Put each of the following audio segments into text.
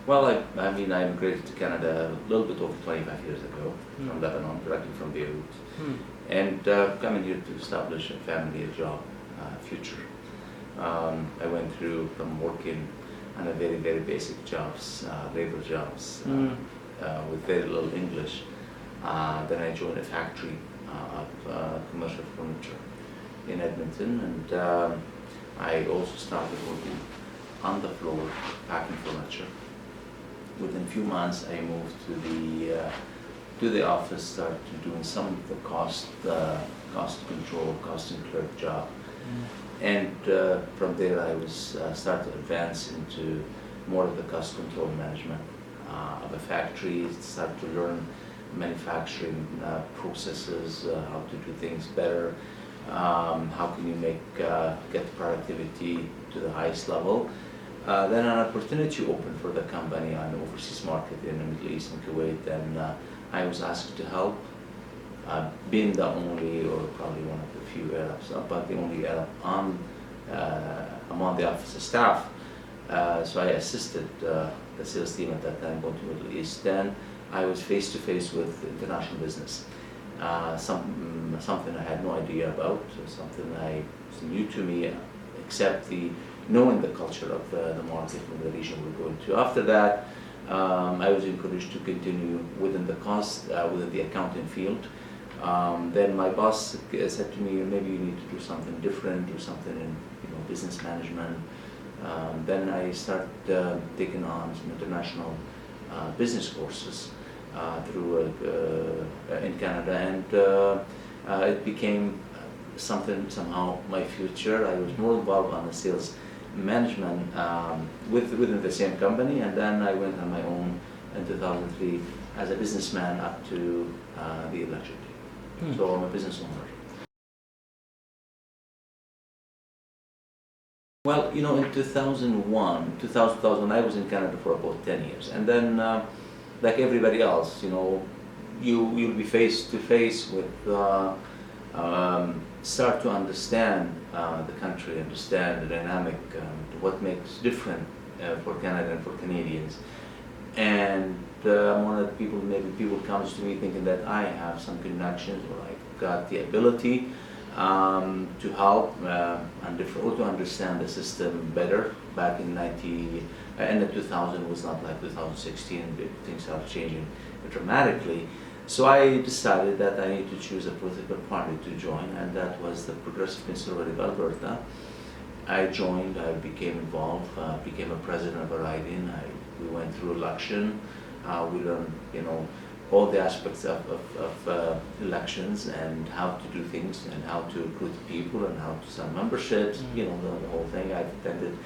Well, I mean, I immigrated to Canada a little bit over 25 years ago from Lebanon, directly from Beirut, and coming here to establish a family, a job, future. I went through from working on a very, very basic jobs, labor jobs, with very little English. Then I joined a factory of commercial furniture in Edmonton, and I also started working on the floor, packing furniture. Within a few months, I moved to the office, started doing some of the cost control, cost and clerk job, and from there I was started to advance into more of the cost control management of a factory. Started to learn manufacturing processes, how to do things better, how can you get productivity to the highest level. Then an opportunity opened for the company on the overseas market in the Middle East and Kuwait, and I was asked to help, being the only, or probably one of the few Arabs, but the only Arab among the office staff. So I assisted the sales team at that time going to the Middle East. Then I was face to face with international business, something I had no idea about, something I was new to me, except knowing the culture of the market and the region we're going to. After that, I was encouraged to continue within the within the accounting field. Then my boss said to me, maybe you need to do something different, do something in business management. Then I started taking on some international business courses in Canada, and it became somehow my future. I was more involved on the sales management within the same company, and then I went on my own in 2003 as a businessman up to the election day. So I'm a business owner. Well, in 2000, I was in Canada for about 10 years, and then like everybody else, you'll be face to face with start to understand the country, understand the dynamic, what makes different for Canada and for Canadians. And I'm one of the people, maybe people comes to me thinking that I have some connections or I've got the ability to help or to understand the system better. Back in end of 2000 was not like 2016, things started changing dramatically. So I decided that I need to choose a political party to join, and that was the Progressive Conservative Alberta. I joined, I became involved, became a president of a riding. We went through election. We learned, all the aspects of elections and how to do things and how to recruit people and how to sell memberships, the whole thing. I've attended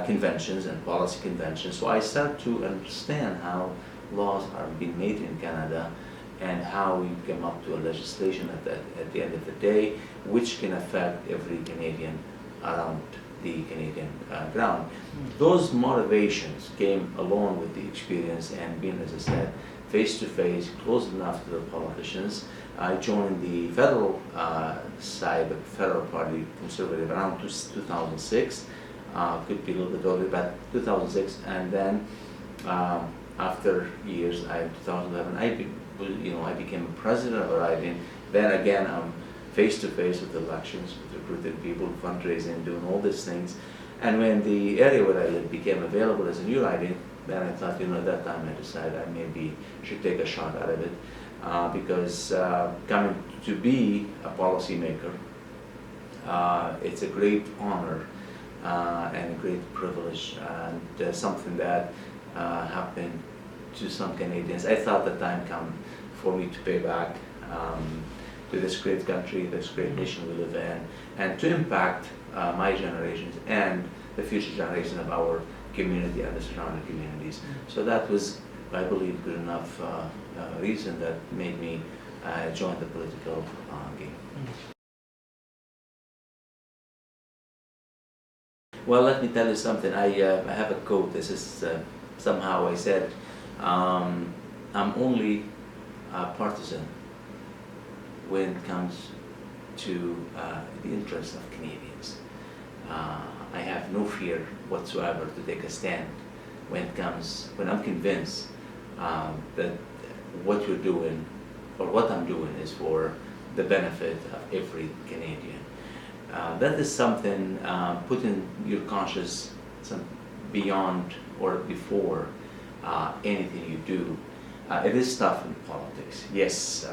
conventions and policy conventions. So I started to understand how laws are being made in Canada and how we come up to a legislation at the end of the day, which can affect every Canadian around the Canadian ground. Those motivations came along with the experience and being, as I said, face-to-face, close enough to the politicians. I joined the federal side of the federal party, Conservative, around 2006. Could be a little bit older, but 2006. And then after years, 2011, I became a president of a riding. Then again, I'm face-to-face with elections, with recruiting people, fundraising, doing all these things. And when the area where I live became available as a new riding, then I thought, at that time I decided I maybe should take a shot out of it, because coming to be a policymaker, it's a great honor and a great privilege, and something that happened to some Canadians. I thought the time come for me to pay back to this great country, this great nation we live in, and to impact my generations and the future generation of our community and the surrounding communities. So that was, I believe, good enough reason that made me join the political game. Well, let me tell you something. I have a quote. This is somehow I said, I'm only partisan when it comes to the interests of Canadians. I have no fear whatsoever to take a stand when I'm convinced that what you're doing or what I'm doing is for the benefit of every Canadian. That is something put in your conscious beyond or before anything you do. It is tough in politics, yes,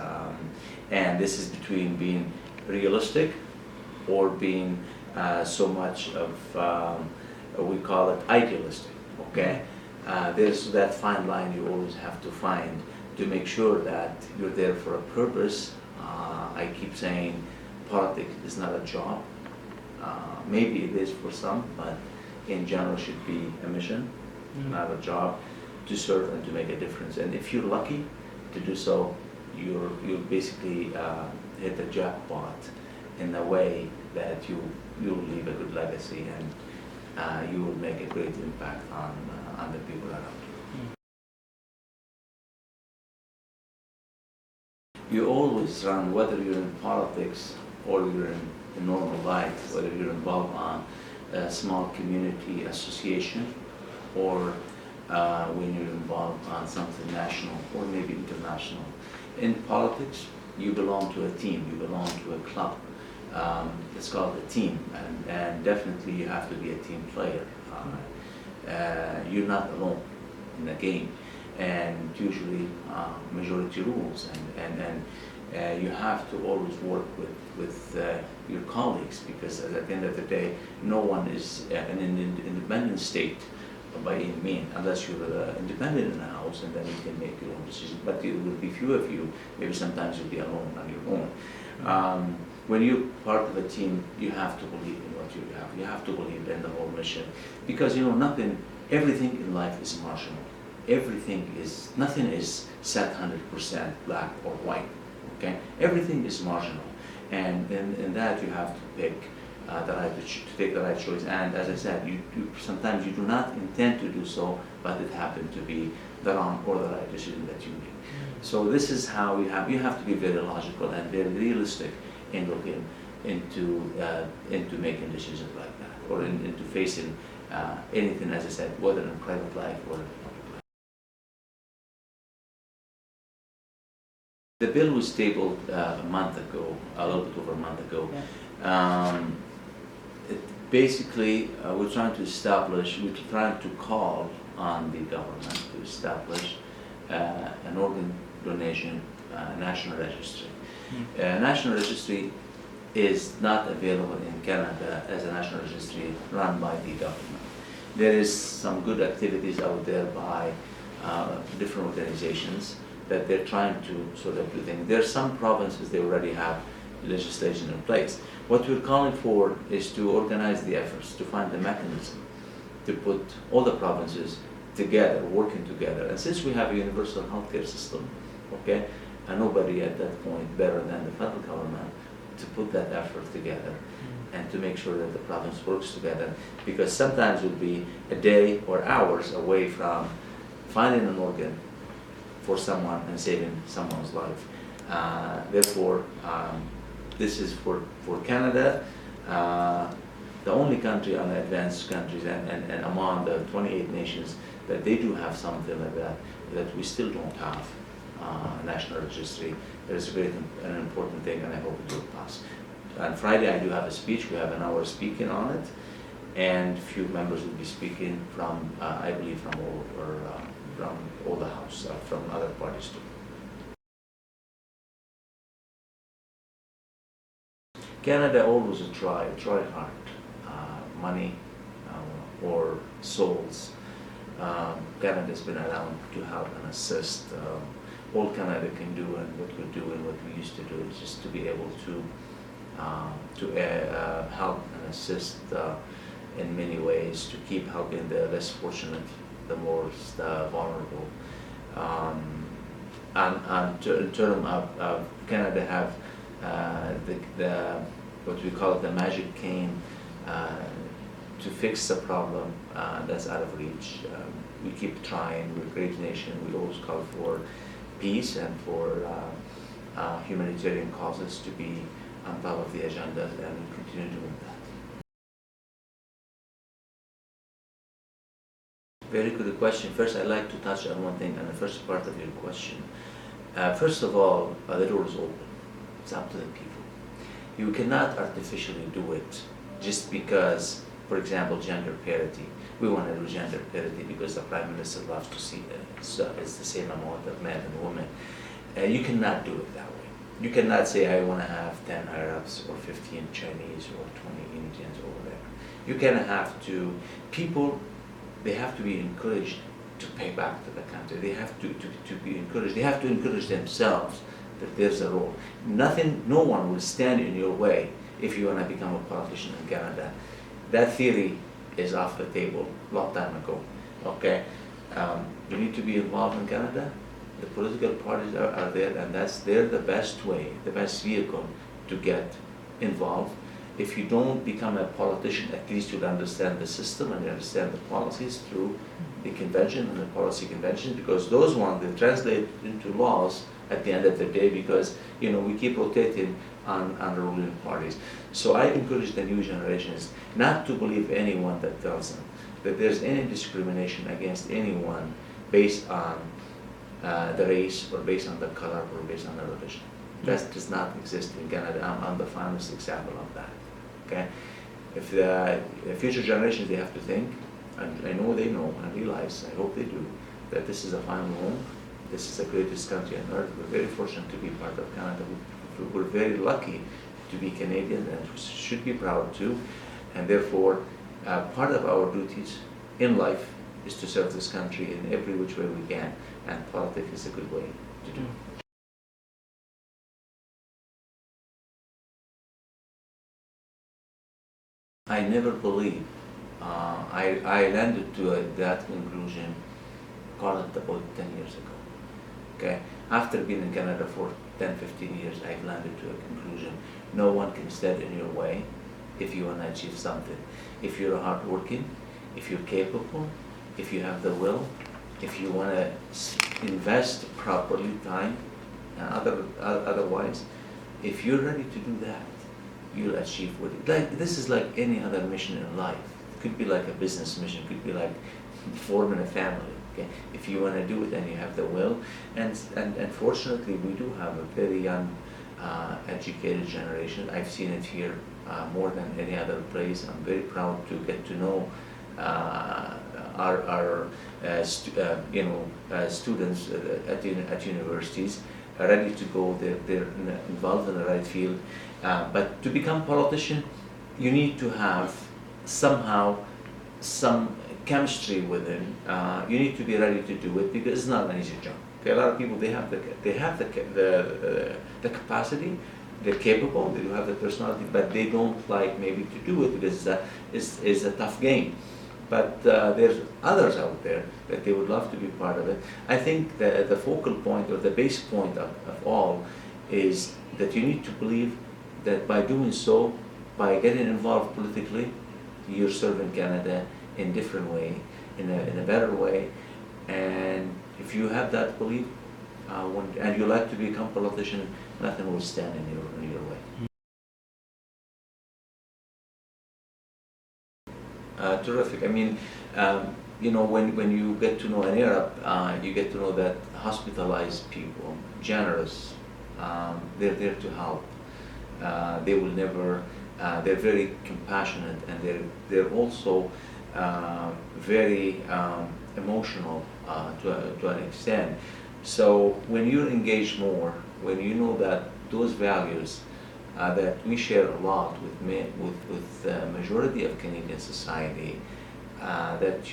and this is between being realistic or being so much of, we call it idealistic, okay? There's that fine line you always have to find to make sure that you're there for a purpose. I keep saying politics is not a job. Maybe it is for some, but in general should be a mission, not a job, to serve and to make a difference. And if you're lucky to do so, you'll basically hit the jackpot in a way that you'll leave a good legacy and you will make a great impact on the people around you. You always run, whether you're in politics or you're in normal life, whether you're involved on a small community association or when you're involved on something national or maybe international. In politics, you belong to a team, you belong to a club. It's called a team, and definitely you have to be a team player. You're not alone in the game, and usually majority rules, and you have to always work with your colleagues, because at the end of the day, no one is an independent state by any means, unless you're independent in the house, and then you can make your own decisions. But it will be few of you. Maybe sometimes you'll be alone on your own. When you're part of a team, you have to believe in what you have. You have to believe in the whole mission, because everything in life is marginal. Nothing is set 100% black or white. Okay, everything is marginal, and in that you have to pick to take the right choice. And as I said, sometimes you do not intend to do so, but it happened to be the wrong or the right decision that you made. So this is how you have to be very logical and very realistic in looking into making decisions like that, or into facing anything, as I said, whether in private life or in public life. The bill was tabled a month ago, a little bit over a month ago. Yeah. Basically, we're trying to call on the government to establish an organ donation national registry. National registry is not available in Canada as a national registry run by the government. There is some good activities out there by different organizations that they're trying to sort of do things. There are some provinces, they already have legislation in place. What we're calling for is to organize the efforts, to find the mechanism, to put all the provinces together, working together. And since we have a universal healthcare system, okay, and nobody at that point better than the federal government to put that effort together and to make sure that the province works together, because sometimes we'll be a day or hours away from finding an organ for someone and saving someone's life. Therefore, this is for Canada, the only country on the advanced countries and among the 28 nations that they do have something like that we still don't have a national registry. It is a great and important thing, and I hope it will pass. On Friday, I do have a speech. We have an hour speaking on it, and a few members will be speaking from, I believe, from all the House, from other parties too. Canada always try hard, money or souls. Canada's been around to help and assist. All Canada can do and what we do and what we used to do is just to be able to help and assist in many ways, to keep helping the less fortunate, the most vulnerable. And in terms of Canada have the what we call the magic cane to fix the problem that's out of reach. We keep trying. We're a great nation. We always call for peace and for humanitarian causes to be on top of the agenda, and we continue doing that. Very good question. First, I'd like to touch on one thing on the first part of your question. First of all, the door is open. It's up to the people. You cannot artificially do it just because, for example, gender parity. We want to do gender parity because the Prime Minister loves to see it's the same amount of men and women. You cannot do it that way. You cannot say, I want to have 10 Arabs or 15 Chinese or 20 Indians or whatever. You kind of have to, people, they have to be encouraged to pay back to the country. They have to be encouraged. They have to encourage themselves that there's a role. No one will stand in your way if you want to become a politician in Canada. That theory is off the table a long time ago, okay? You need to be involved in Canada. The political parties are there, and they're the best way, the best vehicle to get involved. If you don't become a politician, at least you'll understand the system and you understand the policies through the convention and the policy convention, because those ones, they translate into laws at the end of the day, because we keep rotating on the ruling parties. So I encourage the new generations not to believe anyone that tells them that there's any discrimination against anyone based on the race or based on the color or based on the religion. That does not exist in Canada. I'm the finest example of that. Okay, if the future generations, they have to think, and I know they know and realize, I hope they do, that this is a final home. This is the greatest country on earth. We're very fortunate to be part of Canada. We're very lucky to be Canadian and should be proud too. And therefore, part of our duties in life is to serve this country in every which way we can, and politics is a good way to do it. I never believed. I landed to that conclusion, call it about 10 years ago. Okay, after being in Canada for 10, 15 years, I've landed to a conclusion. No one can stand in your way if you want to achieve something. If you're hardworking, if you're capable, if you have the will, if you want to invest properly time and otherwise, if you're ready to do that, you'll achieve what this is like any other mission in life. It could be like a business mission, could be like forming a family. Okay, if you want to do it and you have the will, and fortunately we do have a very young, educated generation. I've seen it here more than any other place. I'm very proud to get to know our students at universities ready to go. They're involved in the right field. But to become a politician, you need to have somehow some chemistry within. You need to be ready to do it because it's not an easy job. Okay, a lot of people, they have the capacity, they're capable, they do have the personality, but they don't like maybe to do it because it's a tough game. But there's others out there that they would love to be part of it. I think the focal point or the base point of all is that you need to believe that by doing so, by getting involved politically, you're serving Canada in a different way, in a better way. And if you have that belief, and you like to become a politician, nothing will stand in your way. Terrific. I mean, when you get to know an Arab, you get to know that hospitalized people, generous, they're there to help. They will never. They're very compassionate, and they're also very emotional to an extent. So when you engage more, when you know that those values that we share a lot with the majority of Canadian society, that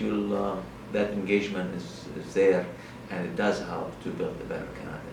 engagement is there, and it does help to build a better Canada.